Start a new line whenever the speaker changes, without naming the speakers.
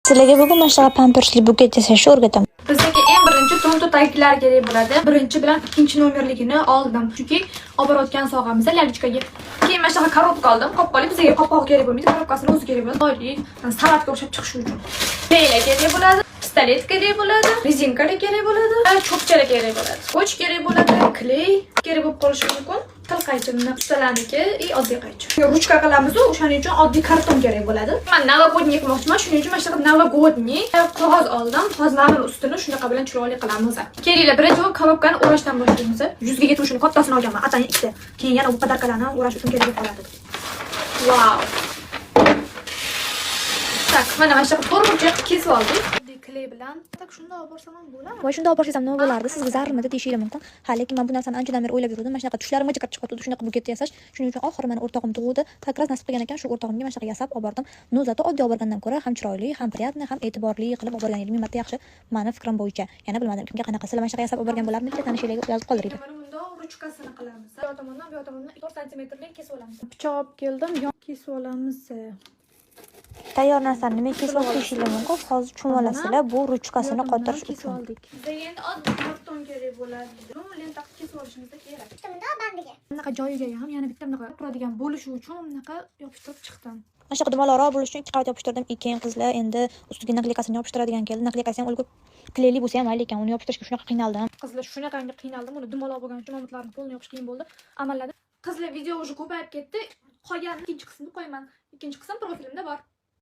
Sizlarga bugun mana shunaqa pampersli buket yasashni o'rgataman.
Bizdagi eng birinchi to'nto'taklar kerak bo'ladi. Birinchi bilan ikkinchi nomerligini oldim. Chunki olib borayotgan sog'amizda lalichkaga. Keyin mana shunaqa korobka oldim. Qopqoli bizga qopqoq kerak bo'lmaydi. Korobkasini o'zi kerak bo'ladi. Oylik, salatga o'xshab chiqishi uchun. Peyla kerak bo'ladi. Pistolet kerak bo'ladi. Rezinka kerak bo'ladi. Cho'pchara kerak bo'ladi. Skoch kerak bo'ladi. Kley kerak bo'lib qolishi mumkin. Til qaychimni ustalarniki oddiy qaychi. Ruchka qilamiz, o'shaning uchun oddiy karton kerak bo'ladi. Men novogodnik qilmoqchiman, shuning uchun mana shunaqa novogodnik qog'oz oldim. Hozir mana ustini shunaqa bilan chiroyli qilamiz. Kelinglar, birinchi korobkani o'rashdan boshlaymiz. 100 ga yetishini kattasini olganman, atani ikkita. Keyin yana bu qadarkalarni o'rash uchun kerak bo'ladi. Wow. Tak, mana shunaqa to'rtburchak kesib oldik. Kley bilan tak shunda olib borsam ham bo'ladimi?
Voy shunda olib borsam nima bo'lardi? Sizga zarurmidi deyishingiz mumkin. Ha, lekin men bu narsani anchadan beri o'ylab yurdim. Mana shunaqa tushlarimga chiqib chiqadi, shunaqa buket yasash. Shuning uchun oxiri meni o'rtog'im tug'di. Tak raz nasib qilgan ekan, shu o'rtog'imga mana shunaqa yasab olib bordim. No, zato oddiy olib borgandan ko'ra ham chiroyli, ham приятный, ham e'tiborli qilib olib borganingiz ming marta yaxshi. Meni fikrim bo'yicha. Yana bilmadim, kimga qanaqa sizlar mana shunaqa yasab olib borgan bo'larmidi? Tanishinglarga yozib qoldiringlar.
Mana bunda ruchkasini qilamiz. Bu tomondan 4 sm kesib olamiz. Pichoq olib keldim, yon kesib olamiz.
Tayyor narsani nima kesib olishinglar mumkin. Hozir chumolasizlar, bu ruchkasini qotirish uchun.
Bizga endi oddiy karton kerak bo'ladi. Uni lenta qilib kesib olishimiz kerak.
Bunda bandiga.
Bunaqa joyiga ham yana bitta bunaqa turadigan bo'lishi uchun bunaqa yopishtirib chiqdim.
Mana shunaqa dumaloroq bo'lishi uchun 2 qavat yopishtirdim. Keyin qizlar endi ustiga nakleyakasini yopishtiradigan keldi. Nakleyakasi ham o'lgur kleyli bo'lsa ham mayli ekan, uni yopishtirishga shunaqa qiynaldim.
Qizlar shunaqangi qiynaldim, uni dumaloq bo'lgani uchun mamatlarni qo'lini yopish qiyin bo'ldi. Amalladim. Qizlar video уже ko'payib ketdi. Qolgan ikkinchi qismini qo'yaman. Ikkinchi qism profilimda bor.